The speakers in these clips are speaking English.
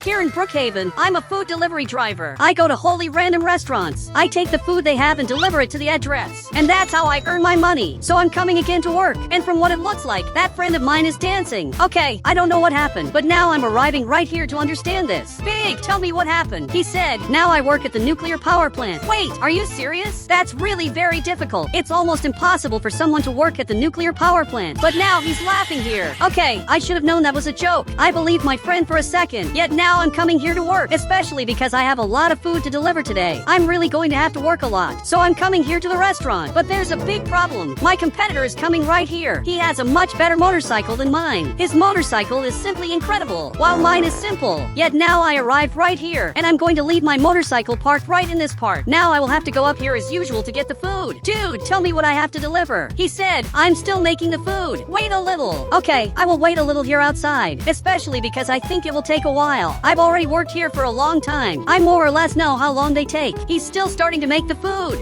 Here in Brookhaven, I'm a food delivery driver. I go to wholly random restaurants. I take the food they have and deliver it to the address. And that's how I earn my money. So I'm coming again to work. And from what it looks like, that friend of mine is dancing. Okay, I don't know what happened, but now I'm arriving right here to understand this. Big, tell me what happened. He said, now I work at the nuclear power plant. Wait, are you serious? That's really very difficult. It's almost impossible for someone to work at the nuclear power plant. But now he's laughing here. Okay, I should have known that was a joke. I believed my friend for a second. Yet now I'm coming here to work, especially because I have a lot of food to deliver today. I'm really going to have to work a lot. So I'm coming here to the restaurant. But there's a big problem. My competitor is coming right here. He has a much better motorcycle than mine. His motorcycle is simply incredible, while mine is simple. Yet now I arrived right here, and I'm going to leave my motorcycle parked right in this part. Now I will have to go up here as usual to get the food. Dude, tell me what I have to deliver. He said, I'm still making the food. Wait a little. Okay, I will wait a little here outside, especially because I think it will take a while. I've already worked here for a long time. I more or less know how long they take. He's still starting to make the food.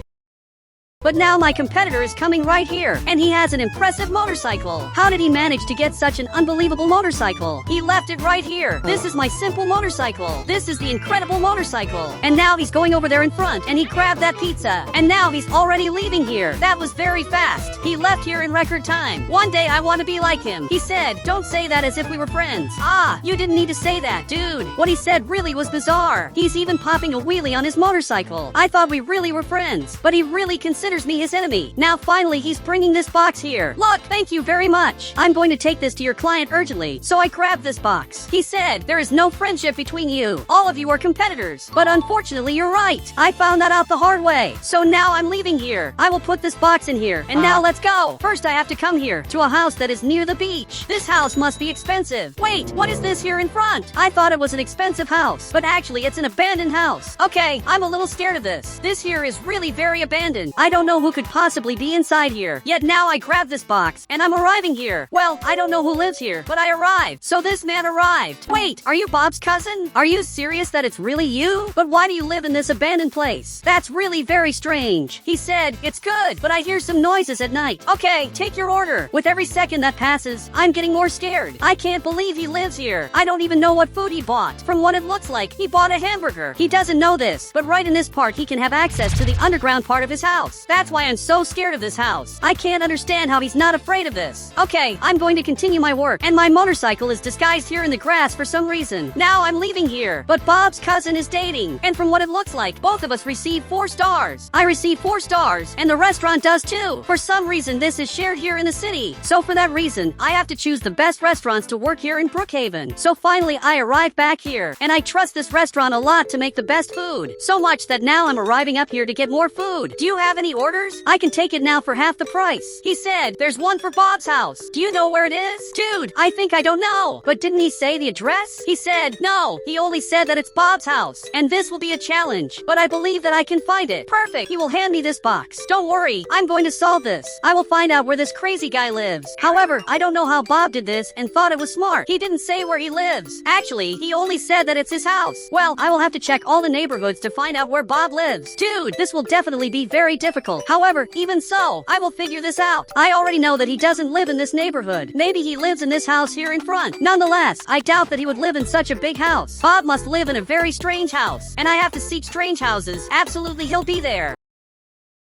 But now my competitor is coming right here, and he has an impressive motorcycle. How did he manage to get such an unbelievable motorcycle? He left it right here. This is my simple motorcycle. This is the incredible motorcycle. And now he's going over there in front, and he grabbed that pizza. And now he's already leaving here. That was very fast. He left here in record time. One day I want to be like him. He said, don't say that as if we were friends. Ah, you didn't need to say that, dude. What he said really was bizarre. He's even popping a wheelie on his motorcycle. I thought we really were friends, but he really considers me his enemy. Now finally he's bringing this box here. Look, thank you very much. I'm going to take this to your client urgently. So I grabbed this box. He said, there is no friendship between you. All of you are competitors. But unfortunately you're right. I found that out the hard way. So now I'm leaving here. I will put this box in here. And now let's go. First I have to come here to a house that is near the beach. This house must be expensive. Wait, what is this here in front? I thought it was an expensive house, but actually it's an abandoned house. Okay, I'm a little scared of this. This here is really very abandoned. I don't know who could possibly be inside here. Yet now I grab this box, and I'm arriving here. Well, I don't know who lives here, but I arrived. So this man arrived. Wait, are you Bob's cousin? Are you serious that it's really you? But why do you live in this abandoned place? That's really very strange. He said, it's good, but I hear some noises at night. Okay, take your order. With every second that passes, I'm getting more scared. I can't believe he lives here. I don't even know what food he bought. From what it looks like, he bought a hamburger. He doesn't know this, but right in this part, he can have access to the underground part of his house. That's why I'm so scared of this house. I can't understand how he's not afraid of this. Okay, I'm going to continue my work, and my motorcycle is disguised here in the grass for some reason. Now I'm leaving here, but Bob's cousin is dating, and from what it looks like, both of us received 4 stars. I received 4 stars, and the restaurant does too. For some reason, this is shared here in the city. So for that reason, I have to choose the best restaurants to work here in Brookhaven. So finally, I arrived back here, and I trust this restaurant a lot to make the best food. So much that now I'm arriving up here to get more food. Do you have any orders? I can take it now for half the price. He said, there's one for Bob's house. Do you know where it is? Dude, I think I don't know. But didn't he say the address? He said, no, he only said that it's Bob's house. And this will be a challenge. But I believe that I can find it. Perfect. He will hand me this box. Don't worry, I'm going to solve this. I will find out where this crazy guy lives. However, I don't know how Bob did this and thought it was smart. He didn't say where he lives. Actually, he only said that it's his house. Well, I will have to check all the neighborhoods to find out where Bob lives. Dude, this will definitely be very difficult. However, even so, I will figure this out. I already know that he doesn't live in this neighborhood. Maybe he lives in this house here in front. Nonetheless, I doubt that he would live in such a big house. Bob must live in a very strange house. And I have to seek strange houses. Absolutely, he'll be there.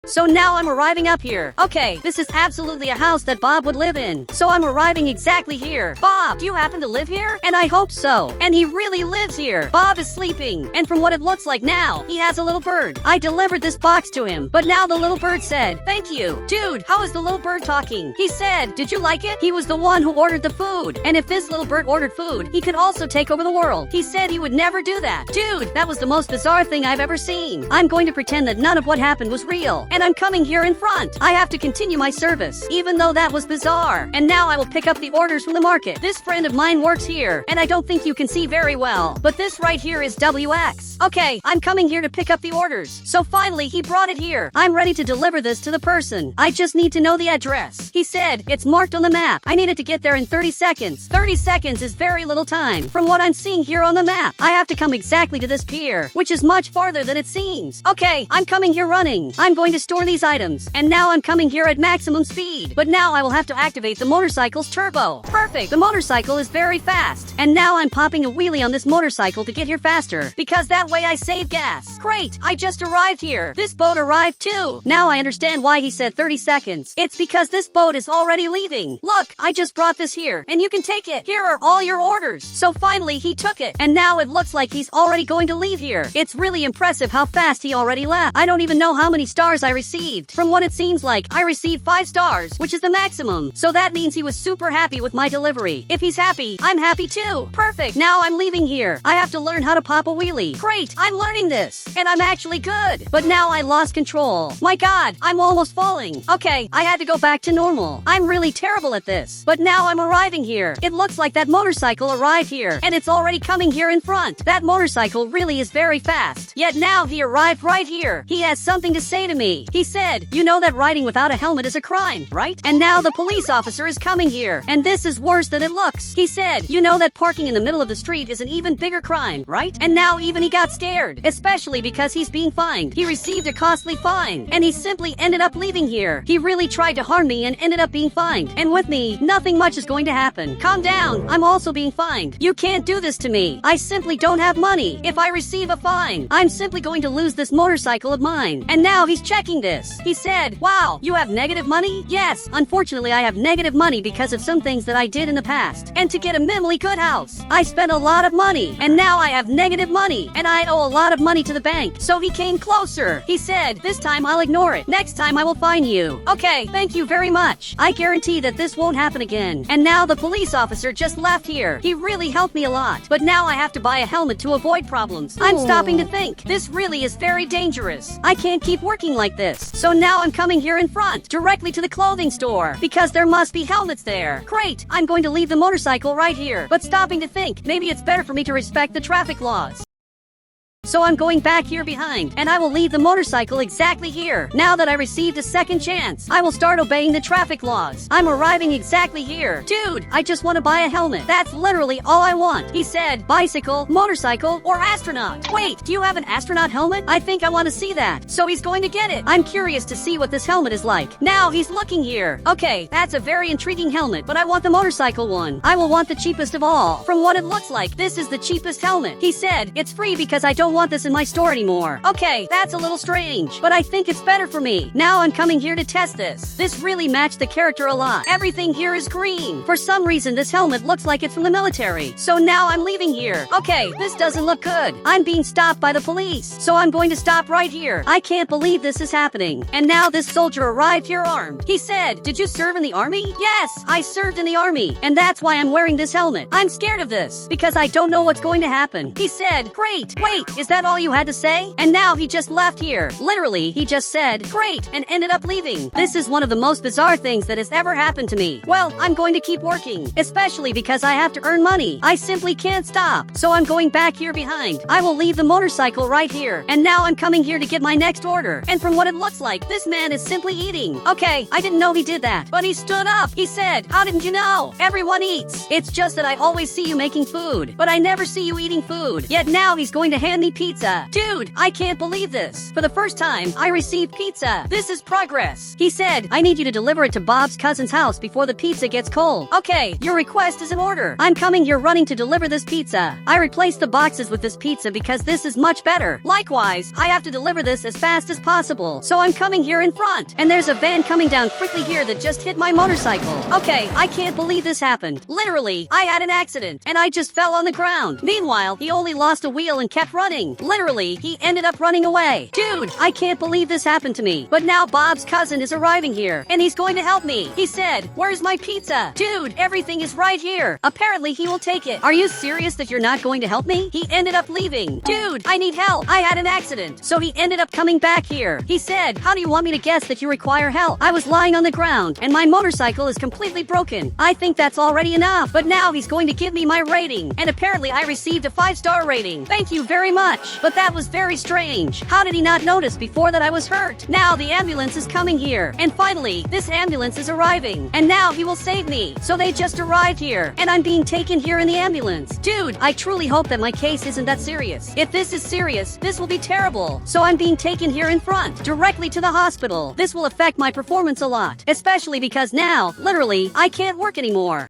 So now I'm arriving up here. Okay, this is absolutely a house that Bob would live in. So I'm arriving exactly here. Bob, do you happen to live here? And I hope so. And he really lives here. Bob is sleeping. And from what it looks like now, he has a little bird. I delivered this box to him. But now the little bird said, thank you. Dude, how is the little bird talking? He said, did you like it? He was the one who ordered the food. And if this little bird ordered food, he could also take over the world. He said he would never do that. Dude, that was the most bizarre thing I've ever seen. I'm going to pretend that none of what happened was real. And I'm coming here in front. I have to continue my service, even though that was bizarre. And now I will pick up the orders from the market. This friend of mine works here, and I don't think you can see very well, but this right here is WX. Okay, I'm coming here to pick up the orders. So finally, he brought it here. I'm ready to deliver this to the person. I just need to know the address. He said, it's marked on the map. I needed to get there in 30 seconds. 30 seconds is very little time. From what I'm seeing here on the map, I have to come exactly to this pier, which is much farther than it seems. Okay, I'm coming here running. I'm going to store these items. And now I'm coming here at maximum speed. But now I will have to activate the motorcycle's turbo. Perfect. The motorcycle is very fast. And now I'm popping a wheelie on this motorcycle to get here faster. Because that way I save gas. Great. I just arrived here. This boat arrived too. Now I understand why he said 30 seconds. It's because this boat is already leaving. Look, I just brought this here. And you can take it. Here are all your orders. So finally he took it. And now it looks like he's already going to leave here. It's really impressive how fast he already left. I don't even know how many stars I received. From what it seems like, I received 5 stars, which is the maximum. So that means he was super happy with my delivery. If he's happy, I'm happy too. Perfect. Now I'm leaving here. I have to learn how to pop a wheelie. Great. I'm learning this. And I'm actually good. But now I lost control. My God, I'm almost falling. Okay, I had to go back to normal. I'm really terrible at this. But now I'm arriving here. It looks like that motorcycle arrived here. And it's already coming here in front. That motorcycle really is very fast. Yet now he arrived right here. He has something to say to me. He said, you know that riding without a helmet is a crime, right? And now the police officer is coming here. And this is worse than it looks. He said, you know that parking in the middle of the street is an even bigger crime, right? And now even he got scared. Especially because he's being fined. He received a costly fine. And he simply ended up leaving here. He really tried to harm me and ended up being fined. And with me, nothing much is going to happen. Calm down. I'm also being fined. You can't do this to me. I simply don't have money. If I receive a fine, I'm simply going to lose this motorcycle of mine. And now he's checking this. He said, wow, you have negative money? Yes, unfortunately I have negative money because of some things that I did in the past. And to get a minimally good house, I spent a lot of money. And now I have negative money. And I owe a lot of money to the bank. So he came closer. He said, this time I'll ignore it. Next time I will fine you. Okay, thank you very much. I guarantee that this won't happen again. And now the police officer just left here. He really helped me a lot. But now I have to buy a helmet to avoid problems. I'm stopping to think. This really is very dangerous. I can't keep working like this. So now I'm coming here in front, directly to the clothing store, because there must be helmets there. Great. I'm going to leave the motorcycle right here. But stopping to think, maybe it's better for me to respect the traffic laws. So I'm going back here behind, and I will leave the motorcycle exactly here. Now that I received a second chance, I will start obeying the traffic laws. I'm arriving exactly here. Dude, I just want to buy a helmet. That's literally all I want. He said, bicycle, motorcycle, or astronaut. Wait, do you have an astronaut helmet? I think I want to see that. So he's going to get it. I'm curious to see what this helmet is like. Now he's looking here. Okay, that's a very intriguing helmet, but I want the motorcycle one. I will want the cheapest of all. From what it looks like, this is the cheapest helmet. He said, it's free because I don't want this in my store anymore. Okay, that's a little strange, but I think it's better for me. Now I'm coming here to test this. This really matched the character a lot. Everything here is green. For some reason, this helmet looks like it's from the military. So now I'm leaving here. Okay, this doesn't look good. I'm being stopped by the police. So I'm going to stop right here. I can't believe this is happening. And now this soldier arrived here armed. He said, did you serve in the army? Yes, I served in the army. And that's why I'm wearing this helmet. I'm scared of this because I don't know what's going to happen. He said, great. Wait, is that all you had to say? And now he just left here. Literally, he just said, great, and ended up leaving. This is one of the most bizarre things that has ever happened to me. Well, I'm going to keep working, especially because I have to earn money. I simply can't stop. So I'm going back here behind. I will leave the motorcycle right here. And now I'm coming here to get my next order. And from what it looks like, this man is simply eating. Okay, I didn't know he did that, but he stood up. He said, how didn't you know? Everyone eats. It's just that I always see you making food, but I never see you eating food. Yet now he's going to hand me pizza. Dude, I can't believe this. For the first time, I received pizza. This is progress. He said, I need you to deliver it to Bob's cousin's house before the pizza gets cold. Okay, your request is in order. I'm coming here running to deliver this pizza. I replaced the boxes with this pizza because this is much better. Likewise, I have to deliver this as fast as possible. So I'm coming here in front. And there's a van coming down quickly here that just hit my motorcycle. Okay, I can't believe this happened. Literally, I had an accident and I just fell on the ground. Meanwhile, he only lost a wheel and kept running. Literally, he ended up running away. Dude, I can't believe this happened to me. But now Bob's cousin is arriving here, and he's going to help me. He said, where's my pizza? Dude, everything is right here. Apparently, he will take it. Are you serious that you're not going to help me? He ended up leaving. Dude, I need help. I had an accident. So he ended up coming back here. He said, how do you want me to guess that you require help? I was lying on the ground, and my motorcycle is completely broken. I think that's already enough. But now he's going to give me my rating, and apparently I received a 5-star rating. Thank you very much. much. But that was very strange. How did he not notice before that I was hurt? Now the ambulance is coming here. And finally, this ambulance is arriving. And now he will save me. So they just arrived here. And I'm being taken here in the ambulance. Dude, I truly hope that my case isn't that serious. If this is serious, this will be terrible. So I'm being taken here in front, directly to the hospital. This will affect my performance a lot. Especially because now, literally, I can't work anymore.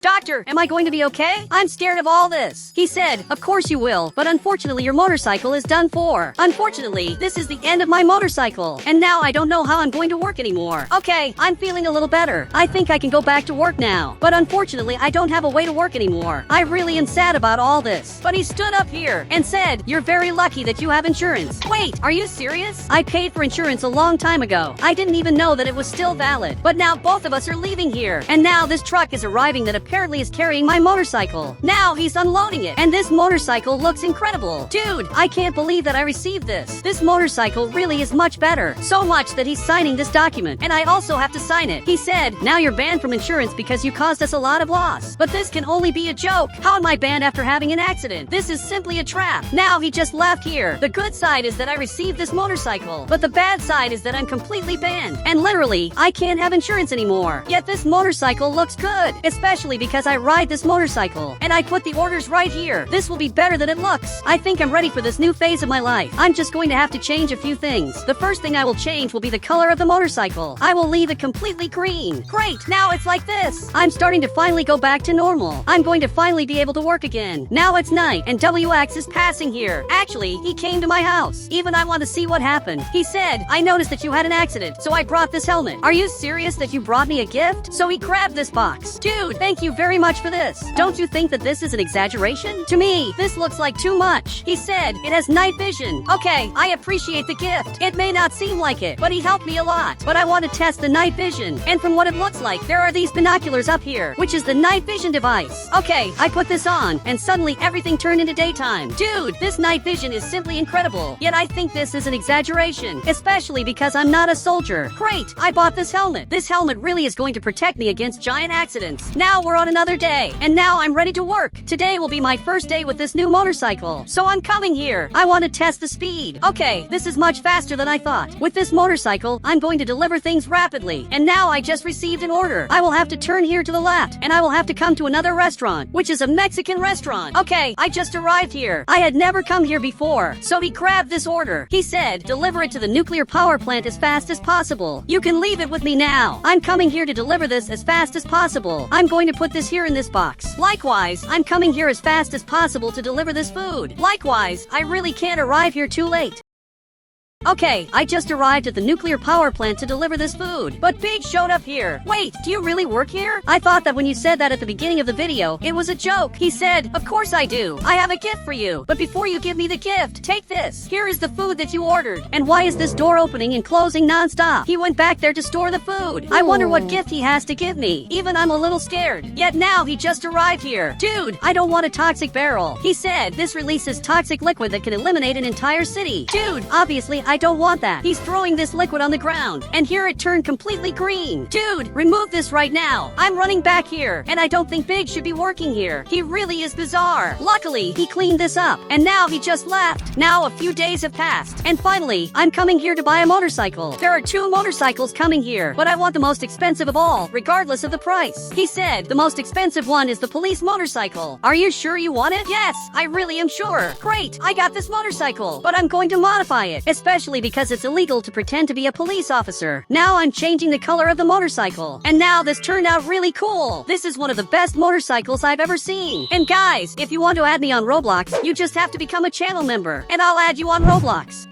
Doctor, am I going to be okay? I'm scared of all this. He said, of course you will, but unfortunately your motorcycle is done for. Unfortunately, this is the end of my motorcycle, and now I don't know how I'm going to work anymore. Okay, I'm feeling a little better. I think I can go back to work now, but unfortunately I don't have a way to work anymore. I really am sad about all this. But he stood up here and said, you're very lucky that you have insurance. Wait, are you serious? I paid for insurance a long time ago. I didn't even know that it was still valid. But now both of us are leaving here, and now this truck is arriving that apparently is carrying my motorcycle. Now he's unloading it, and this motorcycle looks incredible. Dude, I can't believe that I received this. This motorcycle really is much better. So much that he's signing this document, and I also have to sign it. He said, now you're banned from insurance because you caused us a lot of loss. But this can only be a joke. How am I banned after having an accident? This is simply a trap. Now he just left here. The good side is that I received this motorcycle, but the bad side is that I'm completely banned. And literally, I can't have insurance anymore. Yet this motorcycle looks good, especially because I ride this motorcycle, and I put the orders right here. This will be better than it looks. I think I'm ready for this new phase of my life. I'm just going to have to change a few things. The first thing I will change will be the color of the motorcycle. I will leave it completely green. Great, now it's like this. I'm starting to finally go back to normal. I'm going to finally be able to work again. Now it's night, and WX is passing here. Actually, he came to my house. Even I want to see what happened. He said, I noticed that you had an accident, so I brought this helmet. Are you serious that you brought me a gift? So he grabbed this box. Dude, thank you very much for this. Don't you think that this is an exaggeration? To me, this looks like too much. He said, it has night vision. Okay, I appreciate the gift. It may not seem like it, but he helped me a lot. But I want to test the night vision. And from what it looks like, there are these binoculars up here, which is the night vision device. Okay, I put this on, and suddenly everything turned into daytime. Dude, this night vision is simply incredible. Yet I think this is an exaggeration, especially because I'm not a soldier. Great, I bought this helmet. This helmet really is going to protect me against giant accidents. Now we're on another day, and now I'm ready to work. Today will be my first day with this new motorcycle, so I'm coming here. I want to test the speed. Okay, this is much faster than I thought. With this motorcycle, I'm going to deliver things rapidly, and now I just received an order. I will have to turn here to the left, and I will have to come to another restaurant, which is a Mexican restaurant. Okay, I just arrived here. I had never come here before, so he grabbed this order. He said, deliver it to the nuclear power plant as fast as possible. You can leave it with me now. I'm coming here to deliver this as fast as possible. I'm going to put this here in this box. Likewise, I'm coming here as fast as possible to deliver this food. Likewise, I really can't arrive here too late. Okay, I just arrived at the nuclear power plant to deliver this food, but Big showed up here. Wait, do you really work here? I thought that when you said that at the beginning of the video, it was a joke. He said, of course I do. I have a gift for you. But before you give me the gift, take this. Here is the food that you ordered. And why is this door opening and closing non-stop? He went back there to store the food. I wonder what gift he has to give me. Even I'm a little scared. Yet now he just arrived here. Dude, I don't want a toxic barrel. He said, this releases toxic liquid that can eliminate an entire city. Dude, obviously I don't want that. He's throwing this liquid on the ground, and here it turned completely green. Dude, remove this right now. I'm running back here, and I don't think Big should be working here. He really is bizarre. Luckily, he cleaned this up, and now he just left. Now a few days have passed, and finally, I'm coming here to buy a motorcycle. There are 2 motorcycles coming here, but I want the most expensive of all, regardless of the price. He said, the most expensive one is the police motorcycle. Are you sure you want it? Yes, I really am sure. Great, I got this motorcycle, but I'm going to modify it, especially because it's illegal to pretend to be a police officer. Now I'm changing the color of the motorcycle. And now this turned out really cool. This is one of the best motorcycles I've ever seen. And guys, if you want to add me on Roblox, you just have to become a channel member, and I'll add you on Roblox.